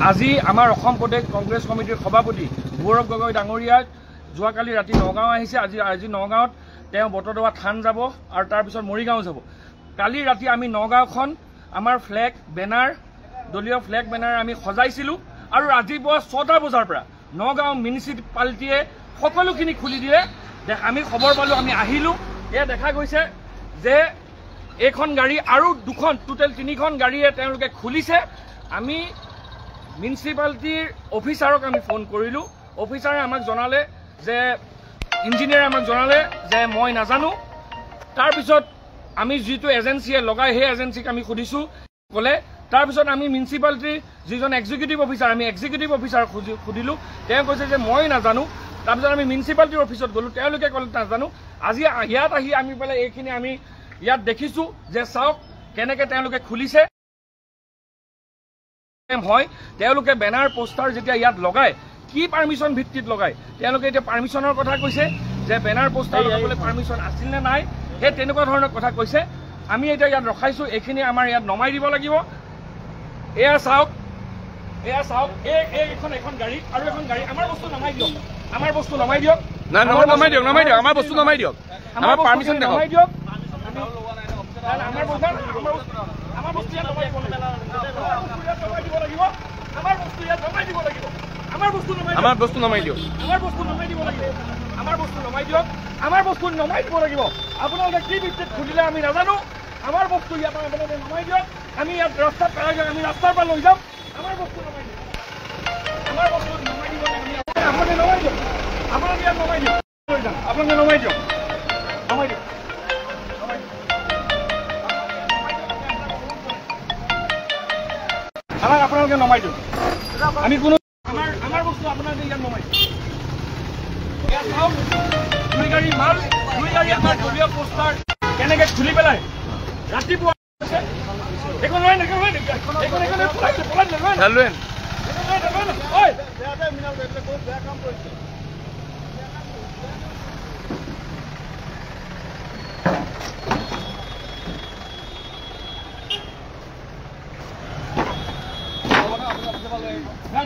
আজি আমাৰ অসম প্ৰদেশ কংগ্ৰেছ কমিটিৰ সভাপতি গৌৰৱ গগৈ ডাঙৰীয়াই যোৱাকালি ৰাতি নগাঁও আহিছে। আজি নগাঁৱত তেওঁ বটদ্ৰৱা থান যাব আৰু তাৰপিছত মৰিগাঁও যাব। কালি ৰাতি আমি নগাঁওখন আমাৰ ফ্লেগ বেনাৰ দলীয় ফ্লেগ বেনাৰ আমি সজাইছিলোঁ আৰু ৰাতিপুৱা 6টা বজাৰ পৰা নগাঁও মিউনিচিপালিটিয়ে সকলোখিনি খুলি দিয়ে। আমি খবৰ পালোঁ, আমি আহিলোঁ। এয়া দেখা গৈছে যে এইখন গাড়ী আৰু দুখন টোটেল 3খন গাড়ীয়ে তেওঁলোকে খুলিছে। আমি মিউনিচিপালিটিৰ অফিচাৰক আমি ফোন কৰিলোঁ। অফিচাৰে আমাক জনালে যে ইঞ্জিনিয়াৰে আমাক জনালে যে মই নাজানো। তাৰপিছত আমি যিটো এজেঞ্চিয়ে লগাই সেই এজেঞ্চিক আমি সুধিছোঁ, ক'লে। তাৰপিছত আমি মিউনিচিপালিটিৰ যিজন এক্সিকিউটিভ অফিচাৰ, আমি এক্সিকিউটিভ অফিচাৰক সুধিলোঁ। তেওঁ কৈছে যে মই নাজানো। তাৰপিছত আমি মিউনিচিপালিটিৰ অফিচত গ'লোঁ, তেওঁলোকে ক'লে নাজানো। আজি ইয়াত আহি আমি পেলাই এইখিনি আমি ইয়াত দেখিছোঁ যে চাওক কেনেকৈ তেওঁলোকে খুলিছে। হয়, তেওঁলোকে বেনাৰ পোষ্টাৰ যেতিয়া ইয়াত লগায়, কি পাৰ্মিশ্যন ভিত্তিত লগায়? তেওঁলোকে এতিয়া পাৰ্মিশ্যনৰ কথা কৈছে যে বেনাৰ পোষ্টাৰ লগাবলৈ পাৰ্মিশ্যন আছিল নে নাই, সেই তেনেকুৱা ধৰণৰ কথা কৈছে। আমি এতিয়া ইয়াত ৰখাইছোঁ, এইখিনি আমাৰ ইয়াত নমাই দিব লাগিব। এয়া চাওক, এখন গাড়ী আৰু এখন গাড়ী। আমাৰ বস্তু নমাই দিয়ক, আমাৰ বস্তু নমাই দিয়ক। নমাই দিয়ক, আমাৰ বস্তু নমাই দিয়ক, আমাৰ পাৰ্মিশ্যন নমাই দিয়ক। আমাৰ বস্তু ইয়াত নমাই দিব লাগিব, আমাৰ বস্তু ইয়াত নমাই দিব লাগিব, আমাৰ বস্তু নমাই দিয়ক, আমাৰ বস্তু নমাই দিয়ক, আমাৰ বস্তু নমাই দিব লাগিব, আমাৰ বস্তু নমাই দিয়ক, আমাৰ বস্তু নমাই দিব লাগিব। আপোনালোকে কি ভিত্তিত খুলিলে আমি নাজানো। আমাৰ বস্তু ইয়াত আপোনালোকে নমাই দিয়ক। আমি ইয়াত ৰাস্তাত পেলাই দিয়ক, আমি ৰাস্তাৰ পৰা লৈ যাম। আমাৰ বস্তু নমাই দিয়ক, আমাৰ বস্তু নমাই দিব লাগিব। আপোনালোকে নমাই দিয়ক, আপোনালোকে ইয়াত নমাই দিয়ক, লৈ যাম। আপোনালোকে নমাই দিয়ক, নমাই দিয়ক। আপোনালোকে নমাই দিয়ক। আমি কোনো আমাৰ বস্তু আপোনালোকে ইয়াত নমাই দিয়ক। ইয়াত চাওক, 2 গাড়ী মাল, 2 গাড়ী আমাৰ দলীয় পোষ্টাৰ কেনেকৈ খুলি পেলাই ৰাতিপুৱা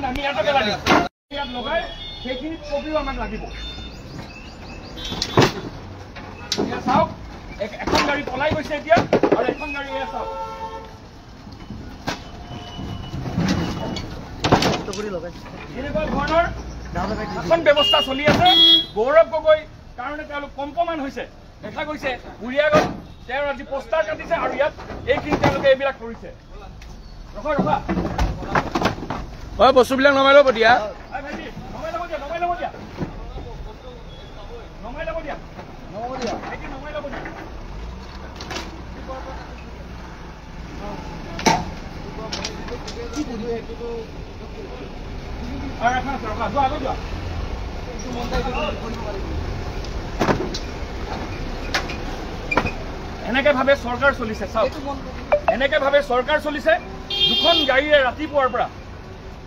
আমি ইয়াতে পেলাই দিম। ইয়াত লগাই সেইখিনিত কপিও আমাক লাগিব। এতিয়া চাওক, এখন গাড়ী পলাই গৈছে এতিয়া, আৰু এখন গাড়ী এয়া চাওক। এনেকুৱা ধৰণৰ শাসন ব্যৱস্থা চলি আছে। গৌৰৱ গগৈ কাৰণে তেওঁলোক কম্পমান হৈছে। দেখা গৈছে বুঢ়িয়াগত তেওঁ আজি পোষ্টাৰ কাটিছে আৰু ইয়াত এইখিনি তেওঁলোকে এইবিলাক কৰিছে। ৰখা বস্তুবিলাক নমাই ল'ব দিয়া, এনেকে ভাবে চৰকাৰ চলিছে। চাওক, এনেকে ভাবে চৰকাৰ চলিছে। 2খন গাড়ীৰে ৰাতিপুৱাৰ পৰা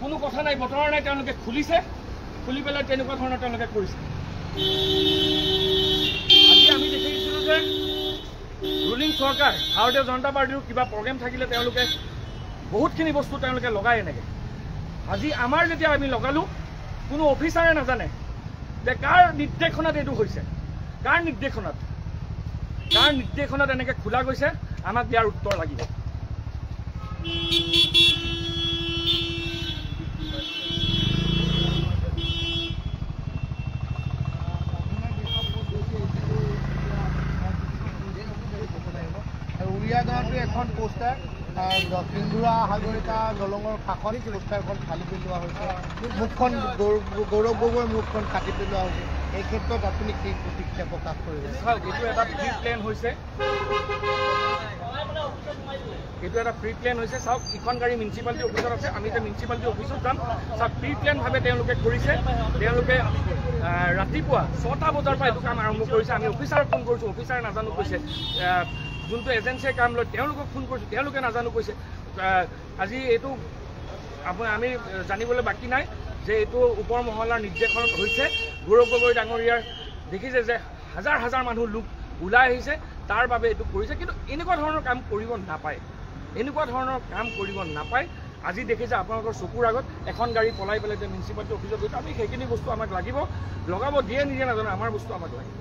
কোনো কথা নাই, বতৰা নাই, তেওঁলোকে খুলিছে। খুলি পেলাই তেনেকুৱা ধৰণৰ তেওঁলোকে কৰিছে। আজি আমি দেখিছিলোঁ যে ৰুলিং চৰকাৰ ভাৰতীয় জনতা পাৰ্টিৰ কিবা প্ৰগ্ৰেম থাকিলে তেওঁলোকে বহুতখিনি বস্তু তেওঁলোকে লগায় এনেকৈ। আজি আমাৰ যেতিয়া আমি লগালোঁ, কোনো অফিচাৰে নাজানে যে কাৰ নিৰ্দেশনাত এইটো হৈছে, কাৰ নিৰ্দেশনাত এনেকৈ খোলা গৈছে। আমাক ইয়াৰ উত্তৰ লাগিব। উৰিয়াগাঁৱতো এখন পোষ্টাৰ, সিন্ধুৰা সাগৰিকা দলঙৰ কাষত পোষ্টাৰখন ফালি পেলোৱা হৈছে। মুখখন গৌৰৱ গগৈৰ মুখখন কাটি পেলোৱা হৈছে। এই ক্ষেত্ৰত আপুনি কি প্ৰতিক্ৰিয়া প্ৰকাশ কৰিব? এইটো এটা প্ৰি প্লেন হৈছে, চাওক, ইখন গাড়ী মিউনিচিপালিটি অফিচত আছে। আমি এতিয়া মিউনিচিপালিটি অফিচত যাম। চাওক, প্ৰি প্লেনভাৱে তেওঁলোকে কৰিছে। তেওঁলোকে ৰাতিপুৱা 6টা বজাৰ পৰা এইটো কাম আৰম্ভ কৰিছে। আমি অফিচাৰক ফোন কৰিছোঁ, অফিচাৰে নাজানো কৈছে। যোনটো এজেঞ্চিয়ে কাম লয় তেওঁলোকক ফোন কৰিছোঁ, তেওঁলোকে নাজানো কৈছে। আজি এইটো আমি জানিবলৈ বাকী নাই যে এইটো ওপৰ মহলাৰ নিৰ্দেশনত হৈছে। গৌৰৱ গগৈ ডাঙৰীয়াৰ দেখিছে যে হাজাৰ হাজাৰ মানুহ লোক ওলাই আহিছে, তাৰ বাবে এইটো কৰিছে। কিন্তু এনেকুৱা ধৰণৰ কাম কৰিব নাপায়, এনেকুৱা ধৰণৰ কাম কৰিব নাপায়। আজি দেখিছে আপোনালোকৰ চকুৰ আগত এখন গাড়ী পলাই পেলাই যে মিউনিচিপালিটি অফিচত গৈছে আমি সেইখিনি বস্তু আমাক লাগিব লগাব দিয়ে নিদিয়ে নাজানো আমাৰ বস্তু আমাক লাগিব